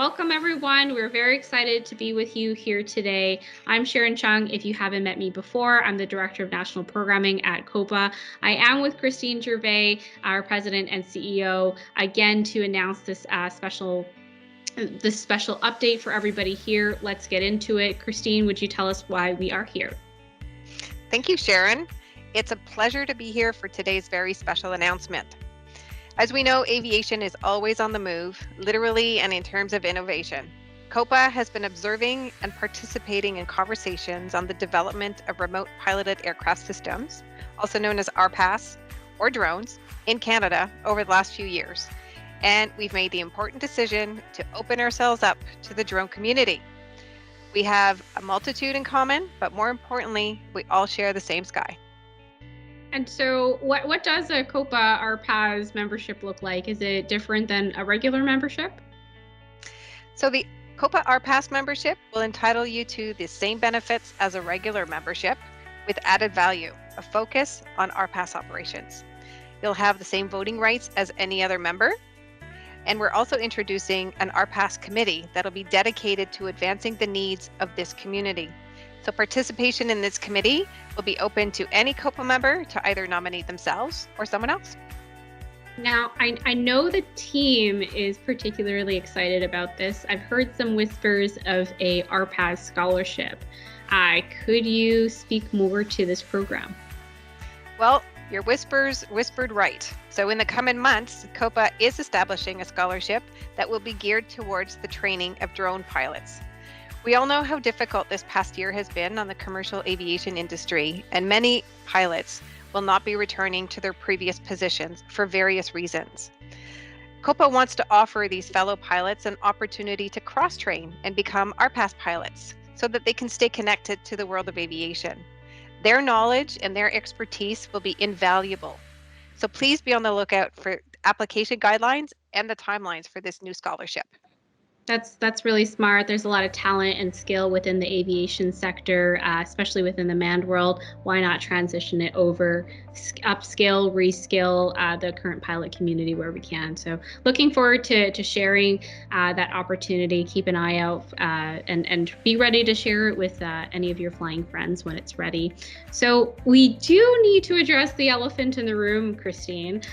Welcome, everyone. We're very excited to be with you here today. I'm Sharon Chung. If you haven't met me before, I'm the Director of National Programming at COPPA. I am with Christine Gervais, our President and CEO, again to announce this special update for everybody here. Let's get into it. Christine, would you tell us why we are here? Thank you, Sharon. It's a pleasure to be here for today's very special announcement. As we know, aviation is always on the move, literally and in terms of innovation. COPPA has been observing and participating in conversations on the development of remote piloted aircraft systems, also known as RPAS or drones, in Canada over the last few years. And we've made the important decision to open ourselves up to the drone community. We have a multitude in common, but more importantly, we all share the same sky. And so what does a COPPA RPAS membership look like? Is it different than a regular membership? So the COPPA RPAS membership will entitle you to the same benefits as a regular membership with added value, a focus on RPAS operations. You'll have the same voting rights as any other member. And we're also introducing an RPAS committee that'll be dedicated to advancing the needs of this community. So participation in this committee will be open to any COPPA member to either nominate themselves or someone else. Now, I know the team is particularly excited about this. I've heard some whispers of a RPAS scholarship. Could you speak more to this program? Well, your whispers whispered right. So in the coming months, COPPA is establishing a scholarship that will be geared towards the training of drone pilots. We all know how difficult this past year has been on the commercial aviation industry, and many pilots will not be returning to their previous positions for various reasons. COPPA wants to offer these fellow pilots an opportunity to cross-train and become RPAS pilots so that they can stay connected to the world of aviation. Their knowledge and their expertise will be invaluable. So please be on the lookout for application guidelines and the timelines for this new scholarship. That's really smart. There's a lot of talent and skill within the aviation sector, especially within the manned world. Why not transition it over, upskill, reskill the current pilot community where we can? So looking forward to sharing that opportunity. Keep an eye out and be ready to share it with any of your flying friends when it's ready. So we do need to address the elephant in the room, Christine.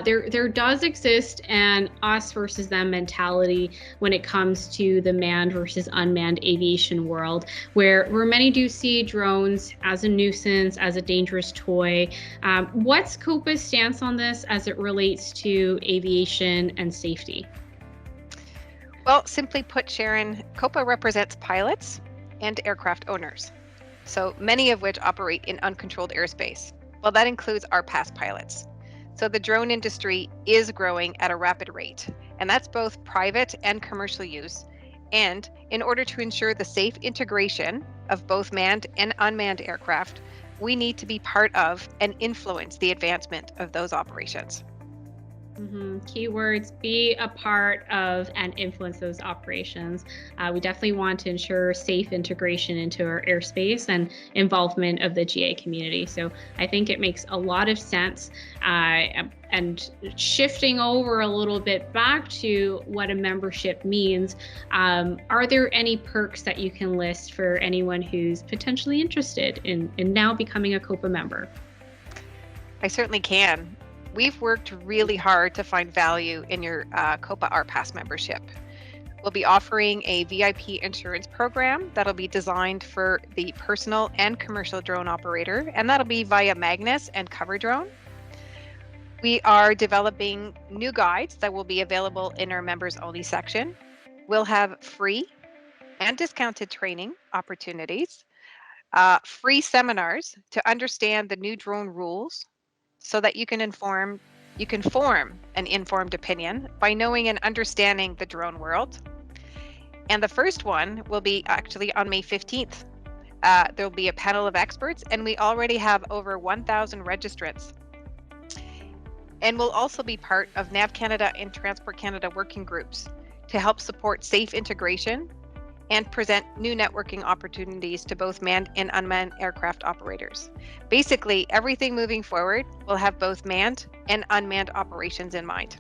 There does exist an us versus them mentality when it comes to the manned versus unmanned aviation world, where many do see drones as a nuisance, as a dangerous toy. What's COPPA's stance on this as it relates to aviation and safety? Well, simply put, Sharon, COPPA represents pilots and aircraft owners, so many of which operate in uncontrolled airspace. Well, that includes RPAS pilots. So the drone industry is growing at a rapid rate, and that's both private and commercial use. And in order to ensure the safe integration of both manned and unmanned aircraft, we need to be part of and influence the advancement of those operations. Keywords: be a part of and influence those operations. We definitely want to ensure safe integration into our airspace and involvement of the GA community. So I think it makes a lot of sense. And shifting over a little bit back to what a membership means, are there any perks that you can list for anyone who's potentially interested in now becoming a COPPA member? I certainly can. We've worked really hard to find value in your COPPA RPAS membership. We'll be offering a VIP insurance program that'll be designed for the personal and commercial drone operator, and that'll be via Magnus and Cover Drone. We are developing new guides that will be available in our members only section. We'll have free and discounted training opportunities, free seminars to understand the new drone rules, so that you can form an informed opinion by knowing and understanding the drone world. And the first one will be actually on May 15th. There'll be a panel of experts, and we already have over 1,000 registrants. And we'll also be part of NAV Canada and Transport Canada working groups to help support safe integration and present new networking opportunities to both manned and unmanned aircraft operators. Basically, everything moving forward will have both manned and unmanned operations in mind.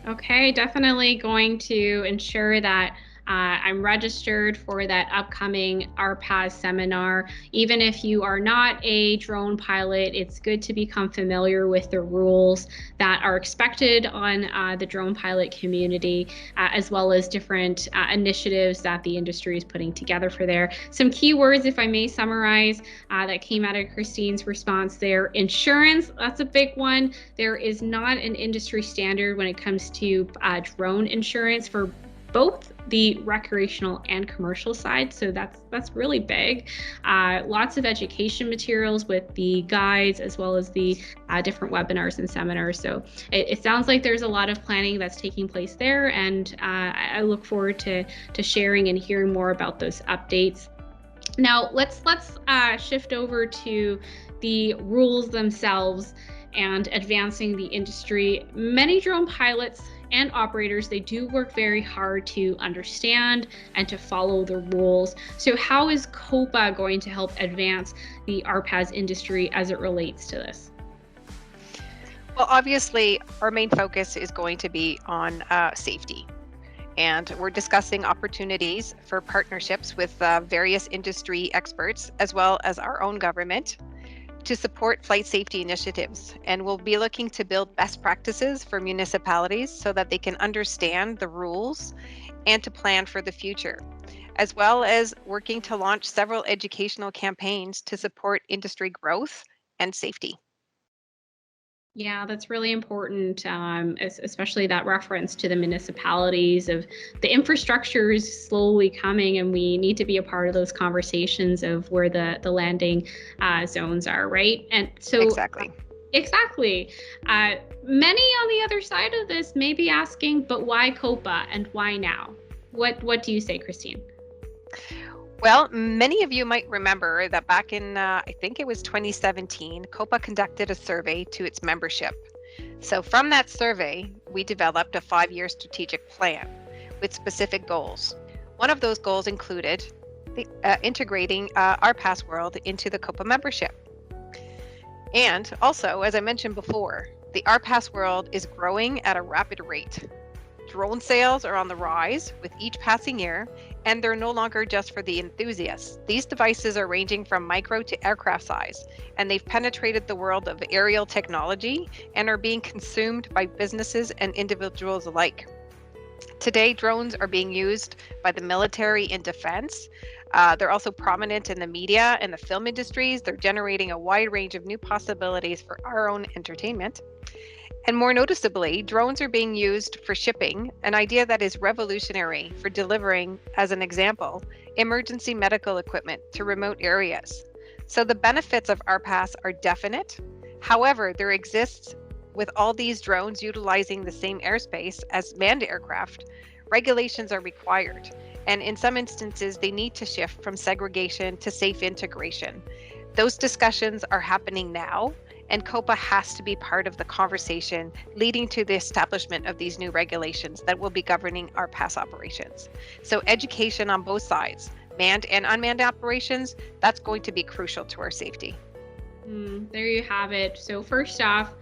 Okay, definitely going to ensure that I'm registered for that upcoming RPAS seminar. Even if you are not a drone pilot, it's good to become familiar with the rules that are expected on the drone pilot community, as well as different initiatives that the industry is putting together for there. Some keywords, if I may summarize, that came out of Christine's response there. Insurance, that's a big one. There is not an industry standard when it comes to drone insurance for both the recreational and commercial side, so that's really big. Lots of education materials with the guides as well as the different webinars and seminars. So it sounds like there's a lot of planning that's taking place there, and I look forward to sharing and hearing more about those updates. Now let's shift over to the rules themselves and advancing the industry. Many drone pilots and operators, they do work very hard to understand and to follow the rules. So how is COPPA going to help advance the RPAS industry as it relates to this? Well, obviously, our main focus is going to be on safety. And we're discussing opportunities for partnerships with various industry experts, as well as our own government, to support flight safety initiatives. And we'll be looking to build best practices for municipalities so that they can understand the rules and to plan for the future, as well as working to launch several educational campaigns to support industry growth and safety. Yeah, that's really important, especially that reference to the municipalities of the infrastructure is slowly coming, and we need to be a part of those conversations of where the landing zones are, right? And so, Exactly. exactly. Many on the other side of this may be asking, but why COPA and why now? What do you say, Christine? Well, many of you might remember that back in, I think it was 2017, COPPA conducted a survey to its membership. So from that survey, we developed a 5-year strategic plan with specific goals. One of those goals included integrating RPAS World into the COPPA membership. And also, as I mentioned before, the RPAS World is growing at a rapid rate. Drone sales are on the rise with each passing year, and they're no longer just for the enthusiasts. These devices are ranging from micro to aircraft size, and they've penetrated the world of aerial technology and are being consumed by businesses and individuals alike. Today, drones are being used by the military and defense. They're also prominent in the media and the film industries. They're generating a wide range of new possibilities for our own entertainment. And more noticeably, drones are being used for shipping, an idea that is revolutionary for delivering, as an example, emergency medical equipment to remote areas. So the benefits of RPAS are definite. However, there exists, with all these drones utilizing the same airspace as manned aircraft, regulations are required. And in some instances, they need to shift from segregation to safe integration. Those discussions are happening now, and COPPA has to be part of the conversation leading to the establishment of these new regulations that will be governing our RPAS operations. So education on both sides, manned and unmanned operations, that's going to be crucial to our safety. There you have it. So first off,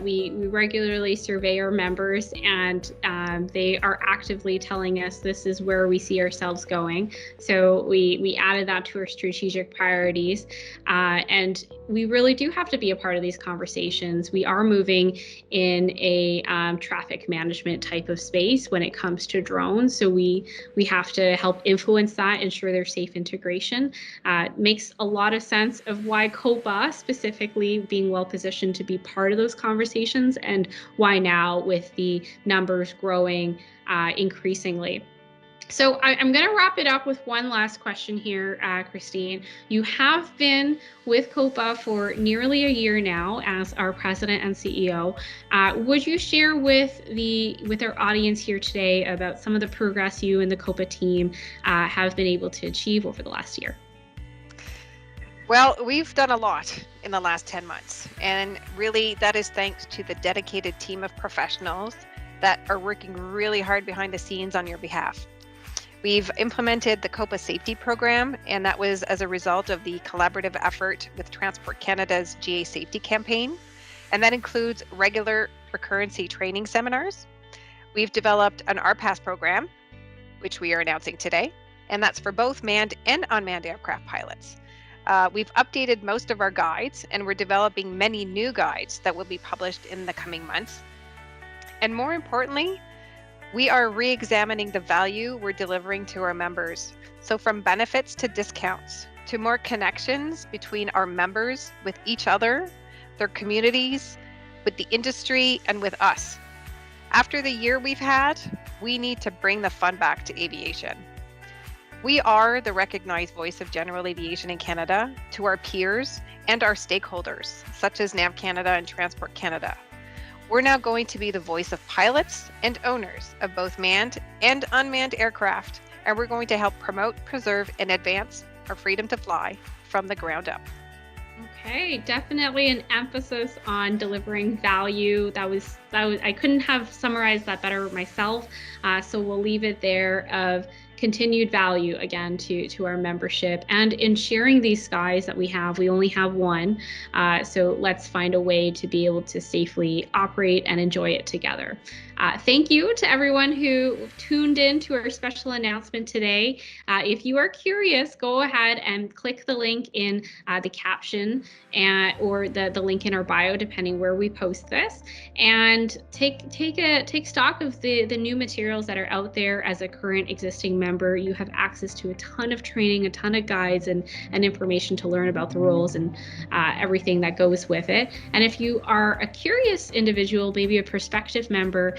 we regularly survey our members, and they are actively telling us this is where we see ourselves going. So we added that to our strategic priorities, and we really do have to be a part of these conversations. We are moving in a traffic management type of space when it comes to drones, so we have to help influence that, ensure their safe integration. Makes a lot of sense of why COPPA specifically being well positioned to be part of those conversations, and why now with the numbers growing increasingly. So I'm going to wrap it up with one last question here, Christine. You have been with COPPA for nearly a year now as our president and CEO. Would you share with our audience here today about some of the progress you and the COPPA team have been able to achieve over the last year? Well, we've done a lot in the last 10 months, and really that is thanks to the dedicated team of professionals that are working really hard behind the scenes on your behalf. We've implemented the COPPA safety program, and that was as a result of the collaborative effort with Transport Canada's GA safety campaign, and that includes regular recurrency training seminars. We've developed an RPAS program, which we are announcing today, and that's for both manned and unmanned aircraft pilots. We've updated most of our guides, and we're developing many new guides that will be published in the coming months. And more importantly, we are re-examining the value we're delivering to our members. So from benefits to discounts, to more connections between our members with each other, their communities, with the industry, and with us. After the year we've had, we need to bring the fun back to aviation. We are the recognized voice of general aviation in Canada to our peers and our stakeholders, such as NAV Canada and Transport Canada. We're now going to be the voice of pilots and owners of both manned and unmanned aircraft, and we're going to help promote, preserve, and advance our freedom to fly from the ground up. Okay, definitely an emphasis on delivering value. That was I couldn't have summarized that better myself. So we'll leave it there of continued value again to our membership, and in sharing these skies that we only have one. So let's find a way to be able to safely operate and enjoy it together. Thank you to everyone who tuned in to our special announcement today. If you are curious, go ahead and click the link in the caption or the link in our bio, depending where we post this, and take stock of the new materials that are out there. As a current existing member, you have access to a ton of training, a ton of guides and information to learn about the roles and everything that goes with it. And if you are a curious individual, maybe a prospective member,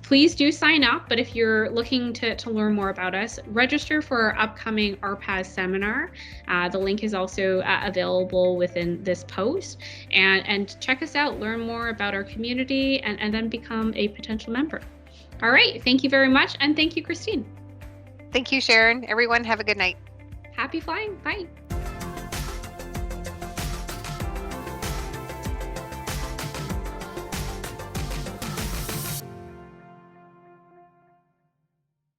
please do sign up. But if you're looking to learn more about us, register for our upcoming RPAS seminar. The link is also available within this post, and check us out, learn more about our community, and then become a potential member. All right, thank you very much, and thank you, Christine. Thank you, Sharon. Everyone, have a good night. Happy flying. Bye.